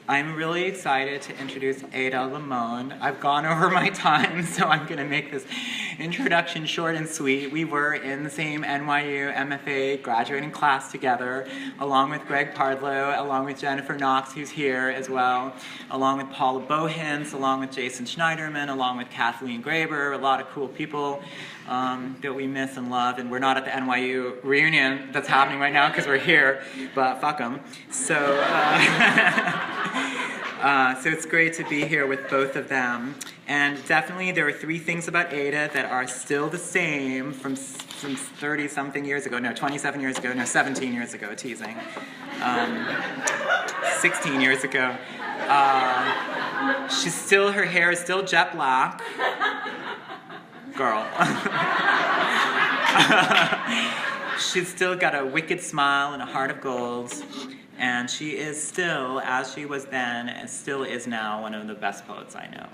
I'm really excited to introduce Ada Limon. I've gone over my time, so I'm going to make this introduction short and sweet. We were in the same NYU MFA graduating class together, along with Greg Pardlow, along with Jennifer Knox, who's here as well, along with Paula Bohens, along with Jason Schneiderman, along with Kathleen Graber, a lot of cool people that we miss and love. And we're not at the NYU reunion that's happening right now because we're here, but fuck them. So it's great to be here with both of them. And definitely there are 3 things about Ada that are still the same from 30-something years ago. No, 27 years ago. No, 17 years ago, teasing. 16 years ago. Her hair is still jet black. Girl. She's still got a wicked smile and a heart of gold. And she is still, as she was then, and still is now, one of the best poets I know.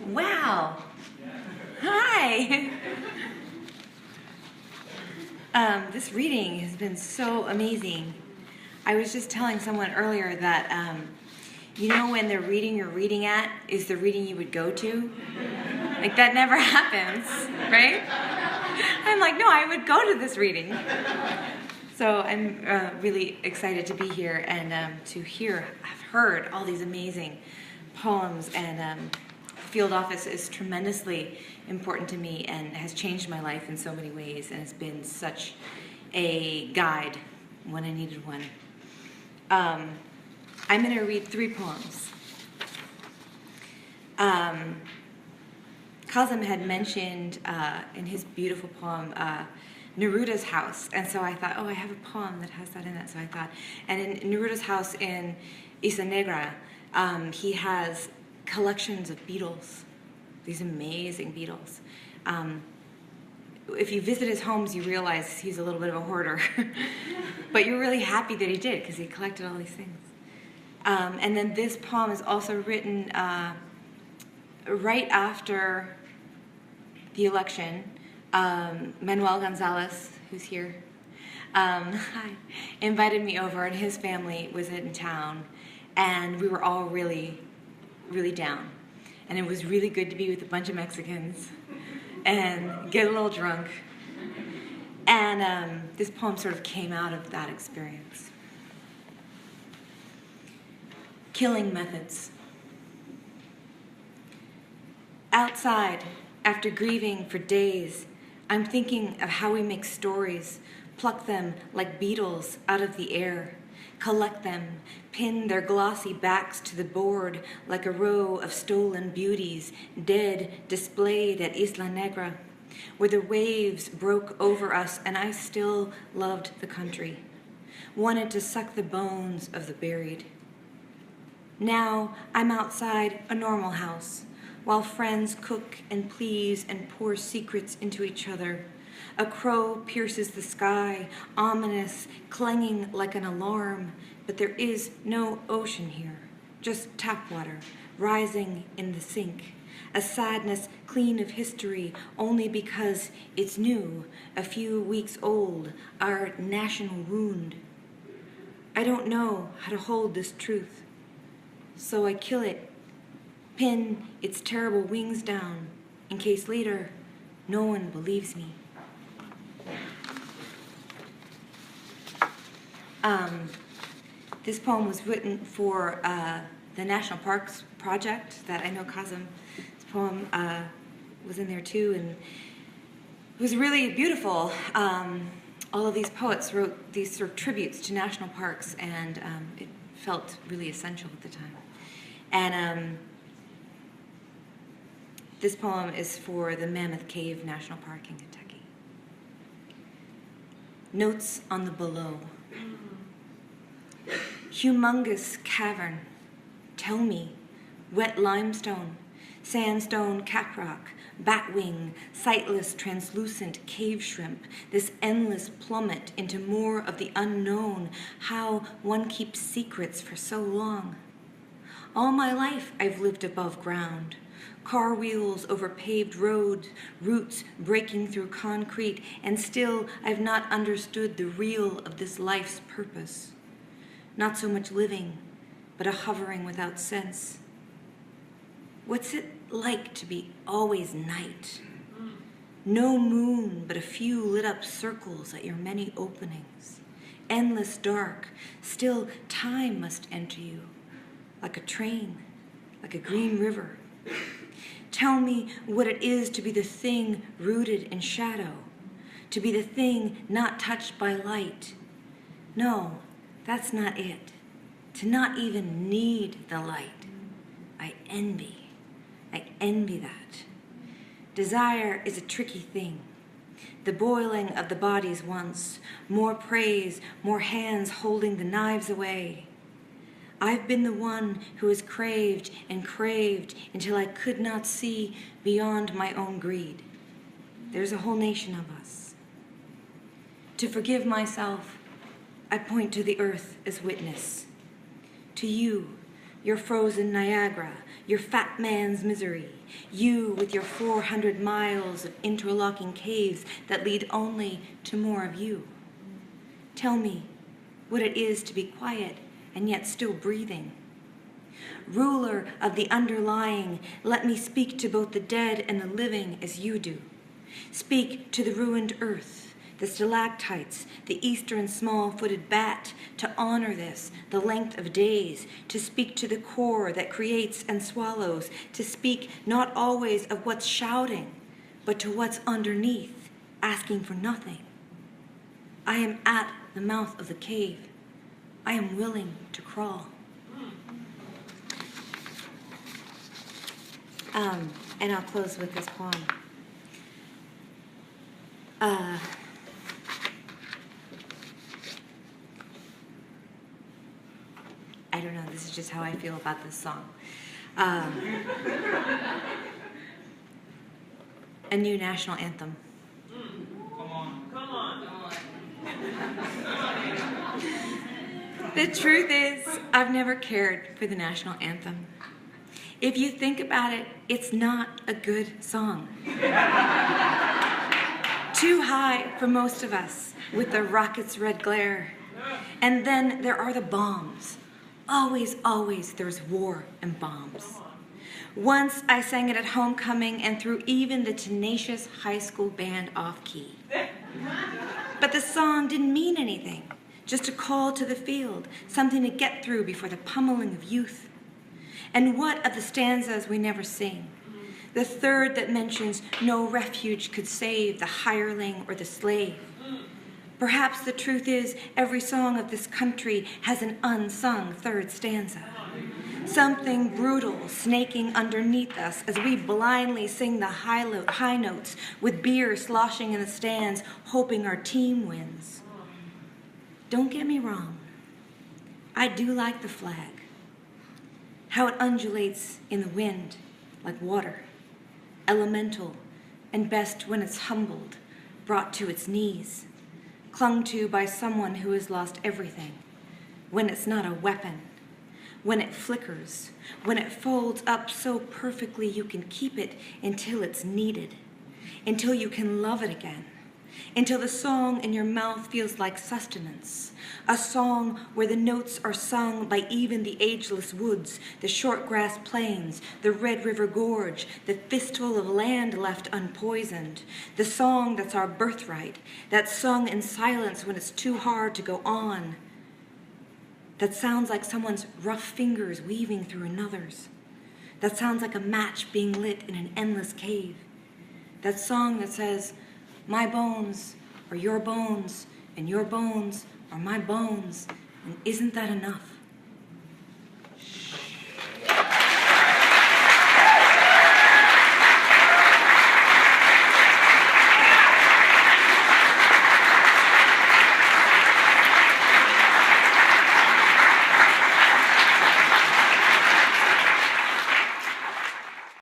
Wow. Hi. This reading has been so amazing. I was just telling someone earlier that, you know, when the reading you're reading at is the reading you would go to? Like, that never happens, right? I'm like, no, I would go to this reading. So I'm really excited to be here and I've heard all these amazing poems, and field office is tremendously important to me and has changed my life in so many ways, and has been such a guide when I needed one. I'm going to read 3 poems. Kazem had mentioned in his beautiful poem Neruda's house, and so I thought, oh, I have a poem that has that in it. So I thought, and in Neruda's house in Isla Negra, he has collections of beetles, these amazing beetles. If you visit his homes, you realize he's a little bit of a hoarder. But you're really happy that he did, because he collected all these things. And then this poem is also written right after the election. Manuel Gonzalez, who's here, invited me over, and his family was in town, and we were all really, really down. And it was really good to be with a bunch of Mexicans and get a little drunk. And this poem sort of came out of that experience. Killing methods. Outside, after grieving for days, I'm thinking of how we make stories, pluck them like beetles out of the air, collect them, pin their glossy backs to the board like a row of stolen beauties, dead, displayed at Isla Negra, where the waves broke over us and I still loved the country, wanted to suck the bones of the buried. Now I'm outside a normal house, while friends cook and please and pour secrets into each other. A crow pierces the sky, ominous, clanging like an alarm, but there is no ocean here, just tap water rising in the sink. A sadness clean of history only because it's new, a few weeks old, our national wound. I don't know how to hold this truth, so I kill it, pin its terrible wings down, in case later no one believes me. This poem was written for the National Parks Project that I know Kazem's poem was in there too, and it was really beautiful. All of these poets wrote these sort of tributes to national parks, and it felt really essential at the time. And this poem is for the Mammoth Cave National Park in Kentucky. Notes on the below. Humongous cavern, tell me, wet limestone, sandstone caprock, batwing, sightless, translucent cave shrimp, this endless plummet into more of the unknown, how one keeps secrets for so long. All my life I've lived above ground, car wheels over paved roads, roots breaking through concrete, and still I've not understood the real of this life's purpose. Not so much living, but a hovering without sense. What's it like to be always night? No moon, but a few lit up circles at your many openings. Endless dark, still time must enter you, like a train, like a green river. Tell me what it is to be the thing rooted in shadow, to be the thing not touched by light. No, that's not it. To not even need the light. I envy that. Desire is a tricky thing. The boiling of the bodies once, more praise, more hands holding the knives away. I've been the one who has craved and craved until I could not see beyond my own greed. There's a whole nation of us. To forgive myself, I point to the earth as witness. To you, your frozen Niagara, your fat man's misery, you with your 400 miles of interlocking caves that lead only to more of you. Tell me what it is to be quiet and yet still breathing. Ruler of the underlying, let me speak to both the dead and the living as you do. Speak to the ruined earth, the stalactites, the eastern small-footed bat, to honor this, the length of days, to speak to the core that creates and swallows, to speak not always of what's shouting, but to what's underneath, asking for nothing. I am at the mouth of the cave. I am willing to crawl. And I'll close with this poem. I don't know, this is just how I feel about this song. A new national anthem. Come on. The truth is, I've never cared for the national anthem. If you think about it, it's not a good song. Too high for most of us, with the rocket's red glare. And then there are the bombs. Always, always there's war and bombs. Once I sang it at homecoming and threw even the tenacious high school band off key. But the song didn't mean anything, just a call to the field, something to get through before the pummeling of youth. And what of the stanzas we never sing? The third that mentions no refuge could save the hireling or the slave. Perhaps the truth is every song of this country has an unsung third stanza. Something brutal snaking underneath us as we blindly sing the high notes with beer sloshing in the stands, hoping our team wins. Don't get me wrong. I do like the flag. How it undulates in the wind like water, elemental, and best when it's humbled, brought to its knees, clung to by someone who has lost everything, when it's not a weapon, when it flickers, when it folds up so perfectly you can keep it until it's needed, until you can love it again, until the song in your mouth feels like sustenance, a song where the notes are sung by even the ageless woods, the short grass plains, the Red River Gorge, the fistful of land left unpoisoned, the song that's our birthright, that's sung in silence when it's too hard to go on, that sounds like someone's rough fingers weaving through another's, that sounds like a match being lit in an endless cave, that song that says, my bones are your bones, and your bones are my bones, and isn't that enough?